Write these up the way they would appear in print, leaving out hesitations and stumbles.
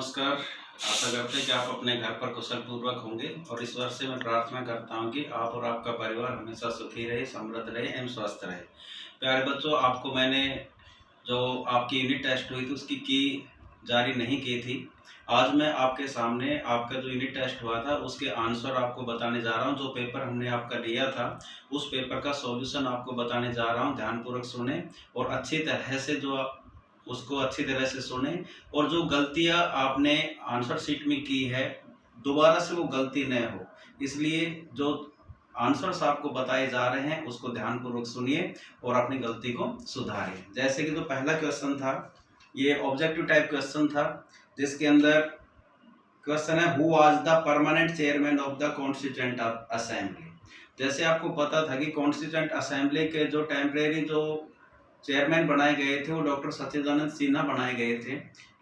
नमस्कार। आशा करते हैं कि आप अपने घर पर कुशल पूर्वक होंगे और ईश्वर से मैं प्रार्थना करता हूं कि आप और आपका परिवार हमेशा सुखी रहे, समृद्ध रहे एवं स्वस्थ रहे। प्यारे बच्चों, आपको मैंने जो आपकी यूनिट टेस्ट हुई थी उसकी की जारी नहीं की थी। आज मैं आपके सामने आपका जो यूनिट टेस्ट हुआ था उसके आंसर आपको बताने जा रहा हूं। जो पेपर हमने आपका लिया था उस पेपर का सॉल्यूशन आपको बताने जा रहा हूं। ध्यानपूर्वक सुने और अच्छी तरह से उसको अच्छी तरह से सुने और जो गलतियां आपने आंसर शीट में की है दोबारा से वो गलती न हो, इसलिए जो आंसर्स आपको बताए जा रहे हैं उसको ध्यानपूर्वक सुनिए और अपनी गलती को सुधारें। जैसे कि जो पहला क्वेश्चन था ये ऑब्जेक्टिव टाइप क्वेश्चन था, जिसके अंदर क्वेश्चन है who was the permanent chairman of the constituent assembly. जैसे आपको पता था कि कॉन्स्टिट्यूएंट असेंबली के जो टेम्परेरी जो चेयरमैन बनाए गए थे वो डॉक्टर सच्चिदानंद सिन्हा बनाए गए थे,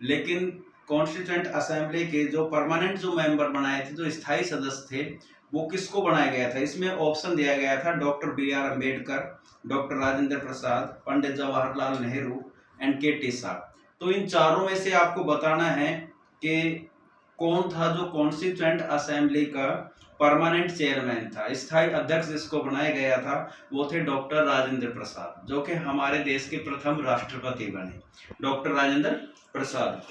लेकिन कॉन्स्टिट्यूएंट असेंबली के जो परमानेंट जो मेंबर बनाए थे, जो स्थायी सदस्य थे, वो किसको बनाया गया था। इसमें ऑप्शन दिया गया था doctor B R. Ambedkar, doctor Rajendra Prasad, Pandit Jawaharlal Nehru and K T. Shah. तो इन चारों में से आपको बताना है कि कौन था जो कॉन्स्टिट्यूएंट असेंबली का परमानेंट चेयरमैन था। स्थायी अध्यक्ष जिसको बनाया गया था वो थे डॉक्टर राजेंद्र प्रसाद, जो कि हमारे देश के प्रथम राष्ट्रपति बने, डॉक्टर राजेंद्र प्रसाद।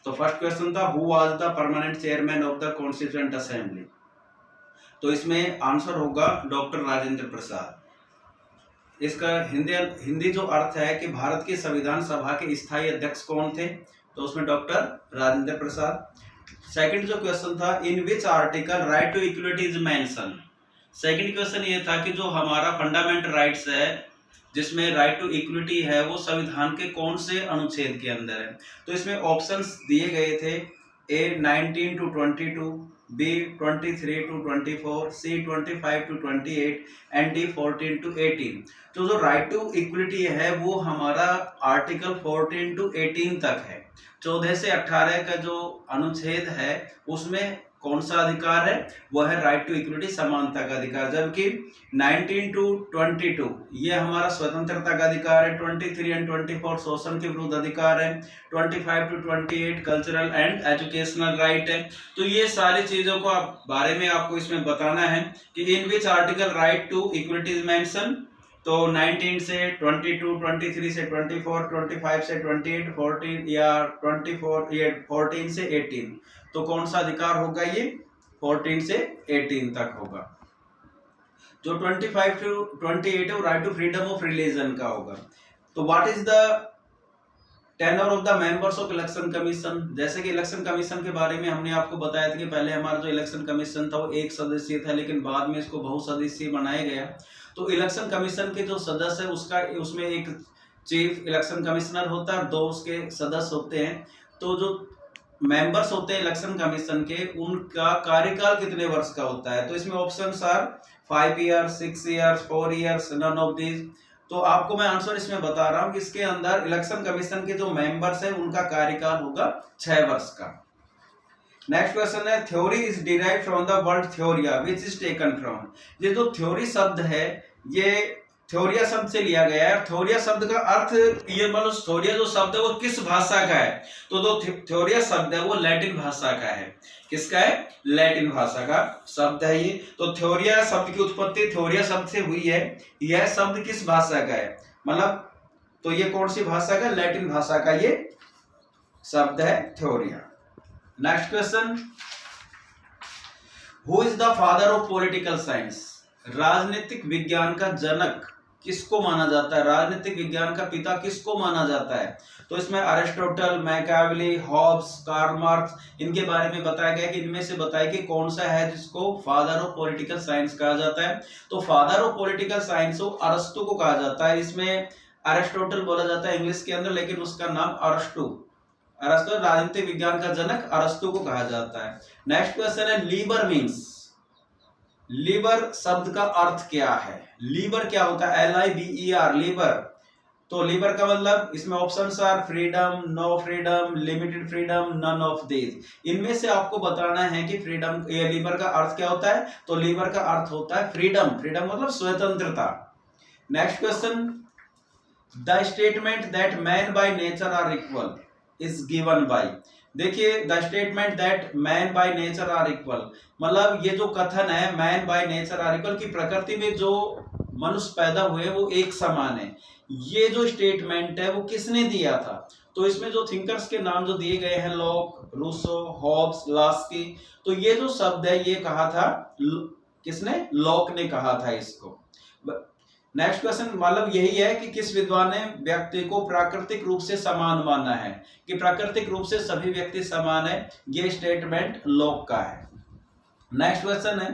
तो फर्स्ट क्वेश्चन था who was the permanent chairman of the constituent assembly, तो इसमें आंसर होगा डॉक्टर राजेंद्र प्रसाद। इसका हिंदी जो अर्थ है कि भारत की संविधान सभा के स्थायी अध्यक्ष कौन थे, तो उसमें डॉक्टर राजेंद्र प्रसाद। सेकंड जो क्वेश्चन था in which article right to equity is mention. Second question ये था कि जो हमारा फंडामेंटल राइट्स है जिसमें राइट टू इक्विटी है वो संविधान के कौन से अनुच्छेद के अंदर है। तो इसमें ऑप्शंस दिए गए थे A 19 to 22, B 23 to 24, C 25 to 28 and D 14 to 18। तो जो राइट टू इक्विटी है वो हमारा आर्टिकल 14 to 18 तक है। 14 से 18 का जो अनुच्छेद है उसमें कौन सा अधिकार है, वह है राइट टू इक्विटी, समानता का अधिकार। जबकि 19 to 22 ये हमारा स्वतंत्रता का अधिकार है, 23 एंड 24 शोषण के विरुद्ध अधिकार है, 25 to 28 cultural and educational right है। तो ये सारी चीजों को बारे में आपको इसमें बताना है कि in which article right to equity is mention. तो 19 से 22, 23 से 24, 25 से 28, 14 या 24 या 14 से 18, तो कौन सा अधिकार होगा, ये 14 से 18 तक होगा। जो 25 to 28 है वो right to freedom of religion का होगा। तो what is the tenure of the members of election commission. जैसे कि इलेक्शन कमीशन के बारे में हमने आपको बताया था कि पहले हमारा जो इलेक्शन कमीशन था वो एक सदस्यीय था, लेकिन बाद में इसको बहुसदस्यीय बनाया गया। तो इलेक्शन कमीशन के जो सदस्य है उसमें एक चीफ इलेक्शन कमिश्नर होता है और 2 उसके सदस्य होते हैं। तो जो मेंबर्स होते हैं इलेक्शन कमीशन के उनका कार्यकाल कितने वर्ष का होता है, तो इसमें options are 5 years, 6 years, 4 years, none of these। तो आपको मैं आंसर इसमें बता रहा हूं कि इसके अंदर इलेक्शन कमीशन के जो मेंबर्स हैं उनका कार्यकाल होगा 6 वर्ष का। नेक्स्ट क्वेश्चन है theory is derived from the word theoria which is taken from. ये जो थ्योरी शब्द है ये थ्योरिया शब्द से लिया गया है। थ्योरिया शब्द का अर्थ ये मतलब थ्योरिया जो शब्द है वो किस भाषा का है, तो जो थ्योरिया शब्द है वो लैटिन भाषा का है। किसका है, लैटिन भाषा का शब्द है ये। तो थ्योरिया शब्द की उत्पत्ति थ्योरिया शब्द से हुई है। यह शब्द किस भाषा का है, मतलब तो ये कौन सी भाषा का, लैटिन भाषा का ये शब्द है theoria. Next question who is the father of political science. राजनीतिक विज्ञान का जनक किसको माना जाता है, राजनीतिक विज्ञान का पिता किसको माना जाता है। तो इसमें Aristotle, Machiavelli, Hobbes, Karl Marx, इनके बारे में बताया गया कि इनमें से बताइए कि कौन सा है जिसको फादर ऑफ पॉलिटिकल साइंस कहा जाता है। तो फादर ऑफ पॉलिटिकल साइंस को अरस्तु को कहा जाता है। इसमें अरिस्टोटल बोला जाता है इंग्लिश के अंदर, लेकिन उसका नाम अरस्तु राजनीतिक विज्ञान का जनक अरस्तु को कहा जाता है। नेक्स्ट क्वेश्चन है लीबर मीन्स। लीबर शब्द का अर्थ क्या है, लीबर क्या होता है, LIBER लीबर। तो लीबर का मतलब इसमें options are freedom, no freedom, limited freedom, none of these. इनमें से आपको बताना है कि फ्रीडम ये लीबर का अर्थ क्या होता है। तो लीबर का अर्थ होता है फ्रीडम, फ्रीडम मतलब स्वतंत्रता। Next question the statement that man by nature are equal is given by. देखिए, the statement that man by nature are equal, मतलब ये जो कथन है man by nature are equal की प्रकृति में जो मनुष्य पैदा हुए वो एक समान है, ये जो स्टेटमेंट है वो किसने दिया था? तो इसमें जो थिंकर्स के नाम जो दिए गए हैं, लॉक, रूसो, हॉब्स, लास्की, तो ये जो शब्द है ये कहा था किसने? लॉक ने कहा था इसको। नेक्स्ट क्वेश्चन मतलब यही है कि किस विद्वान ने व्यक्ति को प्राकृतिक रूप से समान माना है, कि प्राकृतिक रूप से सभी व्यक्ति समान है, ये स्टेटमेंट लॉक का है। नेक्स्ट क्वेश्चन है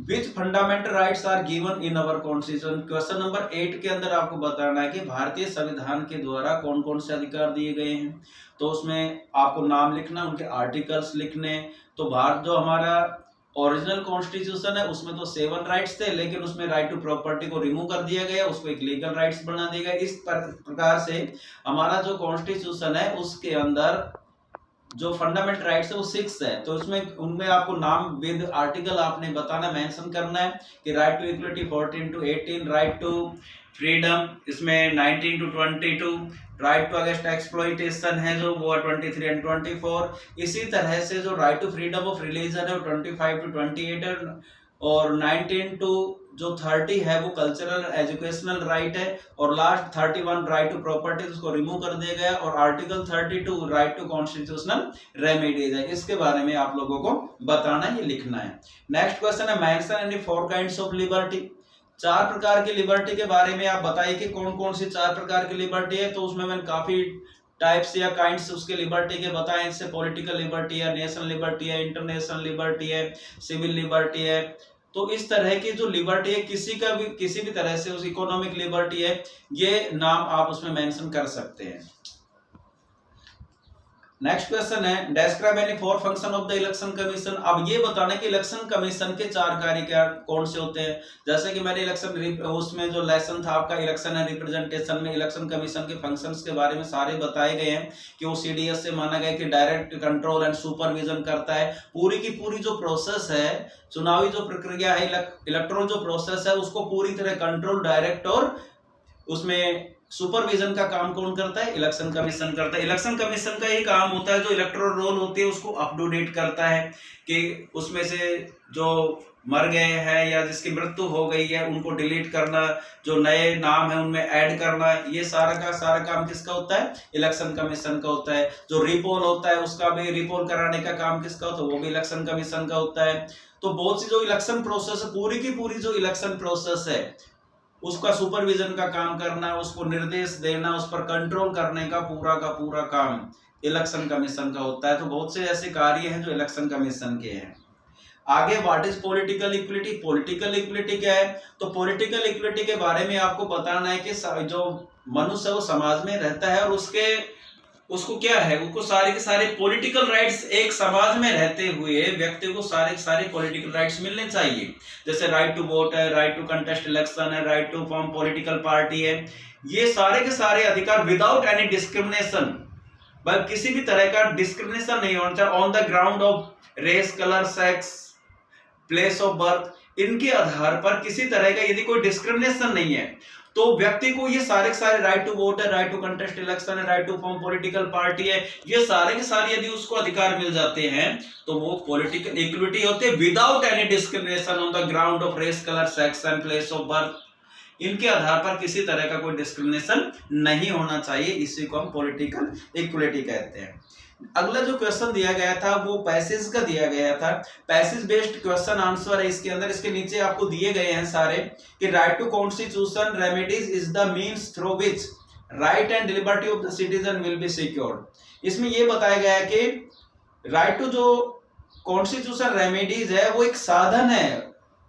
which fundamental rights are given in our constitution. Question number 8 के अंदर आपको बताना है कि भारतीय संविधान के द्वारा कौन कौन से अधिकार दिए गए हैं, तो उसमें आपको नाम लिखना, उनके आर्टिकल्स लिखने। तो भारत जो हमारा ओरिजिनल कॉन्स्टिट्यूशन है उसमें तो 7 राइट्स थे, लेकिन उसमें राइट टू प्रॉपर्टी को रिमूव कर दिया गया, उसको एक लीगल राइट्स बना दिया गया। इस प्रकार से हमारा जो कॉन्स्टिट्यूशन है उसके अंदर जो फंडामेंटल राइट्स है वो 6 है। तो इसमें उनमें आपको नाम विद आर्टिकल आपने बताना, मेंशन करना है कि right to equality 14 to 18, right to freedom इसमें 19 to 22, right to against exploitation है जो वो 23 and 24। इसी तरह से जो right to freedom of religion है वो 25 to 28 है, और 19 to जो 30 है वो कल्चरल एजुकेशनल राइट है, और लास्ट 31 राइट टू प्रॉपर्टी उसको रिमूव कर दिया गया, और article 32 right to constitutional remedies है। इसके बारे में आप लोगों को बताना, ये लिखना है। नेक्स्ट क्वेश्चन है mention any 4 kinds of liberty. 4 प्रकार की लिबर्टी के बारे में आप बताइए कि कौन कौन सी 4 प्रकार की लिबर्टी है। तो उसमें मैंने काफी टाइप्स या काइंड्स उसके लिबर्टी के बताए, इससे पॉलिटिकल लिबर्टी है, नेशनल लिबर्टी है, इंटरनेशनल लिबर्टी है, सिविल लिबर्टी है। तो इस तरह की जो लिबर्टी है किसी भी तरह से उस इकोनॉमिक लिबर्टी है, ये नाम आप उसमें मेंशन कर सकते हैं। नेक्स्ट क्वेश्चन है describe any 4 function of the election commission. अब ये बताना कि इलेक्शन कमीशन के 4 कार्य क्या कौन से होते हैं। जैसे कि मैंने इलेक्शन उसमें जो लेसन था आपका इलेक्शन एंड रिप्रेजेंटेशन में इलेक्शन कमीशन के फंक्शंस के बारे में सारे बताए गए हैं कि वो सीडीएस से माना गया कि डायरेक्ट कंट्रोल एंड सुपरविजन करता है। पूरी की पूरी जो प्रोसेस है, चुनावी जो प्रक्रिया है, इलेक्टोरल जो प्रोसेस है उसको पूरी तरह कंट्रोल, डायरेक्ट और उसमें सुपरविजन का काम कौन करता है? इलेक्शन कमीशन करता है। इलेक्शन कमीशन का ये काम होता है जो इलेक्टोरल रोल होती है उसको अप टू डेट करता है कि उसमें से जो मर गए हैं या जिसकी मृत्यु हो गई है उनको डिलीट करना, जो नए नाम है उनमें ऐड करना, ये सारा का सारा काम किसका होता है? इलेक्शन कमीशन का होता है। जो रिपोल होता है उसका भी रिपोल कराने का काम किसका होता है? वो भी इलेक्शन कमीशन का होता है। तो बहुत सी जो इलेक्शन प्रोसेस है, पूरी की पूरी जो इलेक्शन प्रोसेस है उसका सुपरविजन का काम करना, उसको निर्देश देना, उस पर कंट्रोल करने का पूरा काम इलेक्शन कमीशन का होता है। तो बहुत से ऐसे कार्य हैं जो इलेक्शन कमीशन के हैं। आगे what is political equality. Political equality क्या है? तो पॉलिटिकल इक्विलिटी के बारे में आपको बताना है कि जो मनुष्य है वो समाज में रहता है और उसको क्या है, उसको सारे के सारे पॉलिटिकल राइट्स, एक समाज में रहते हुए व्यक्ति को सारे के सारे पॉलिटिकल राइट्स मिलने चाहिए। जैसे राइट टू वोट है, राइट टू कंटेस्ट इलेक्शन है, right to form political party है। ये सारे के सारे अधिकार विदाउट एनी डिस्क्रिमिनेशन, बट किसी भी तरह का डिस्क्रिमिनेशन नहीं होना चाहिए on the ground of race, colour, sex, place of birth, इनके आधार पर किसी तरह का यदि कोई डिस्क्रिमिनेशन नहीं है तो व्यक्ति को ये सारे के सारे राइट टू वोट है, राइट टू कंटेस्ट इलेक्शन है, right to form political party है, ये सारे के सारे यदि उसको अधिकार मिल जाते हैं तो वो पॉलिटिकल इक्विलिटी होते हैं without any discrimination on the ground of race, colour, sex and place of birth. इनके आधार पर किसी तरह का कोई डिस्क्रिमिनेशन नहीं होना चाहिए, इसी को हम पॉलिटिकल इक्विलिटी कहते हैं। अगला जो क्वेश्चन दिया गया था वो पैसेज का दिया गया था। पैसेज बेस्ड क्वेश्चन आंसर है इसके अंदर। इसके नीचे आपको दिए गए हैं सारे कि right to constitution remedies is the means through which right and liberty of the citizen will be secured. इसमें यह बताया गया है कि राइट टू जो कॉन्स्टिट्यूशन रेमेडीज है वो एक साधन है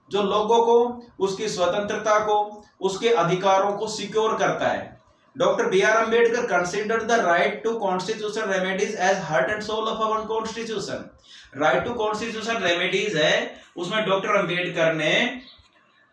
जो लोगों को उसकी स्वतंत्रता को, उसके अधिकारों को सिक्योर करता है। Dr. B.R. Ambedkar considered the right to constitutional remedies as heart and soul of our constitution. Right to constitutional remedies है, उसमें डॉक्टर अंबेडकर ने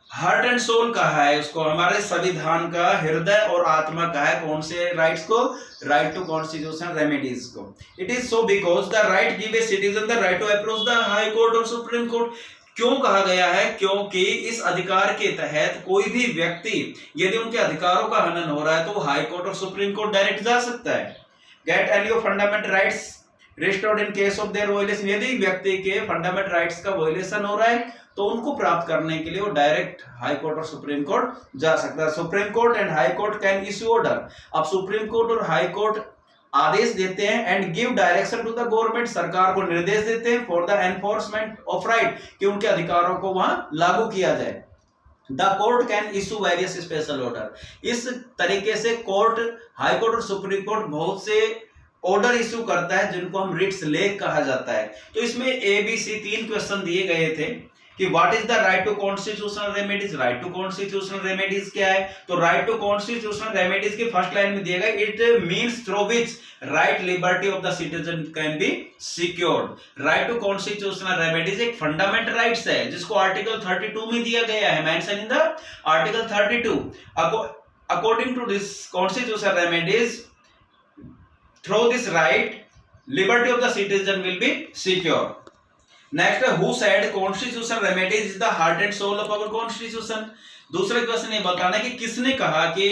हार्ट एंड सोल कहा है उसको, हमारे संविधान का हृदय और आत्मा कहा है। कौन से राइट्स को? राइट टू कॉन्स्टिट्यूशनल रेमेडीज को। It is so because the right give a citizen the right to approach the high court और सुप्रीम कोर्ट। क्यों कहा गया है? क्योंकि इस अधिकार के तहत कोई भी व्यक्ति यदि उनके अधिकारों का हनन हो रहा है तो वो हाई कोर्ट और सुप्रीम कोर्ट डायरेक्ट जा सकता है। Get any your fundamental rights restored in case of their violation, यदि व्यक्ति के फंडामेंटल राइट्स का वायलेशन हो रहा है तो उनको प्राप्त करने के लिए वो डायरेक्ट हाई कोर्ट और सुप्रीम कोर्ट जा सकता है। Supreme court and high court can issue order. अब सुप्रीम कोर्ट और हाई कोर्ट आदेश देते हैं and give direction to the government, सरकार को निर्देश देते हैं for the enforcement of right, कि उनके अधिकारों को वहां लागू किया जाए। The court can issue various special order. इस तरीके से कोर्ट, हाई कोर्ट और सुप्रीम कोर्ट बहुत से ऑर्डर इशू करता है जिनको हम रिट्स लेख कहा जाता है। तो इसमें ABC 3 क्वेश्चन दिए गए थे कि what is the right to constitutional remedies. Right to constitutional remedies क्या है? तो राइट टू कॉन्स्टिट्यूशनल रेमेडीज की फर्स्ट लाइन में दिया गया, it means through which right liberty of the citizen can be secured. Right to constitutional remedies एक fundamental rights है जिसको आर्टिकल 32 में दिया गया है, mention in the article 32। According to this constitutional remedies, through this right liberty of the citizen will be secure. Next, who said constitutional remedies is the heart and soul of our constitution? दूसरा question ये बताना है कि किसने कहा कि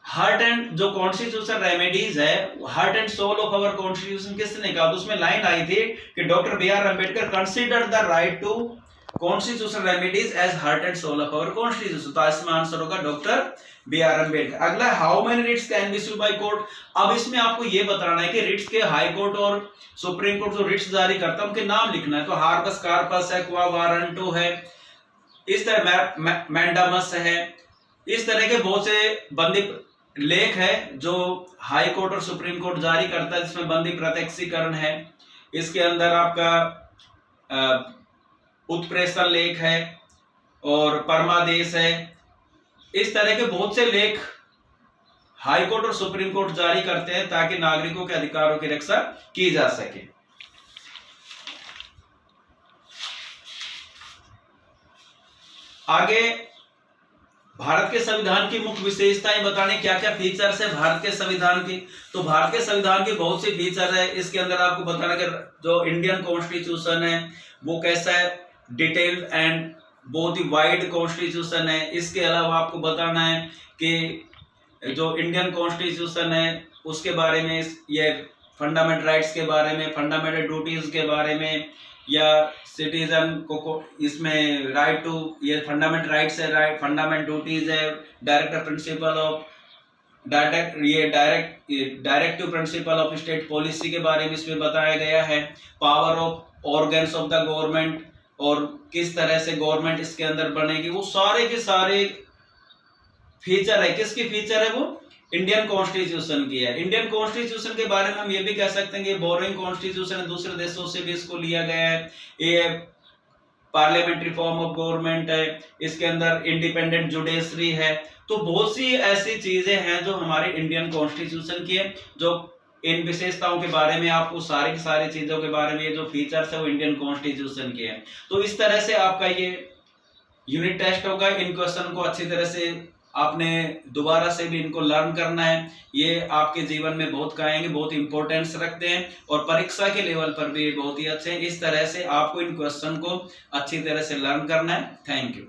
heart and जो constitution remedies है, heart and soul of our constitution, किसने कहा? तो उसमें लाइन आई थी कि doctor B.R. Ambedkar consider the right to constitution remedies as heart and soul of our constitution. तो इसमें आंसर होगा डॉक्टर B.R. अम्बेडकर। अगला, how many writs can be issued by court. अब इसमें आपको ये बताना है कि रिट्स के हाई कोर्ट और सुप्रीम कोर्ट जो रिट्स जारी करता है उनके नाम लिखना है। तो हार्बस कार्पस है, क्वा वारंटो है, इस तरह मैंडामस है, इस तरह के बहुत से बंदी लेख है जो हाई कोर्ट और सुप्रीम कोर्ट जारी करता है, जिसमें बंदी प्रत्यक्षीकरण है, इसके अंदर आपका उत्प्रेषण लेख है और परमादेश है। इस तरह के बहुत से लेख हाई कोर्ट और सुप्रीम कोर्ट जारी करते हैं ताकि नागरिकों के अधिकारों की रक्षा की जा सके। आगे भारत के संविधान की मुख्य विशेषताएं बताने, क्या क्या फीचर्स है भारत के संविधान की। तो भारत के संविधान की बहुत सी फीचर है। इसके अंदर आपको बताना कि जो इंडियन कॉन्स्टिट्यूशन है वो कैसा है, डिटेल्ड एंड बहुत ही वाइड कॉन्स्टिट्यूशन है। इसके अलावा आपको बताना है कि जो इंडियन कॉन्स्टिट्यूशन है उसके बारे में, ये फंडामेंटल राइट्स के बारे में, फंडामेंटल ड्यूटीज के बारे में, या सिटीजन को इसमें राइट टू, ये फंडामेंटल राइट्स है, राइट फंडामेंटल ड्यूटीज है, directive principle of directive principle of state policy के बारे में इसमें बताया गया है। Power of organs of the government और किस तरह से गवर्नमेंट इसके अंदर बनेगी, वो सारे के सारे फीचर है। किसकी फीचर है? वो इंडियन कॉन्स्टिट्यूशन की है। इंडियन कॉन्स्टिट्यूशन के बारे में हम ये भी कह सकते हैं कि बोरोइंग कॉन्स्टिट्यूशन है, दूसरे देशों से भी इसको लिया गया है। ये पार्लियामेंट्री फॉर्म ऑफ गवर्नमेंट है, इसके अंदर इंडिपेंडेंट जुडिशरी है। तो बहुत सी ऐसी चीजें हैं जो हमारे इंडियन कॉन्स्टिट्यूशन की है, जो इन विशेषताओं के बारे में, आपको सारी की सारी चीजों के बारे में ये जो फीचर्स है वो इंडियन कॉन्स्टिट्यूशन के हैं। तो इस तरह से आपका ये यूनिट टेस्ट होगा। इन क्वेश्चन को अच्छी तरह से आपने दोबारा से भी इनको लर्न करना है। ये आपके जीवन में बहुत आएंगे, बहुत इंपॉर्टेंस रखते हैं और परीक्षा के लेवल पर भी बहुत ही अच्छे हैं। इस तरह से आपको इन क्वेश्चन को अच्छी तरह से लर्न करना है। Thank you.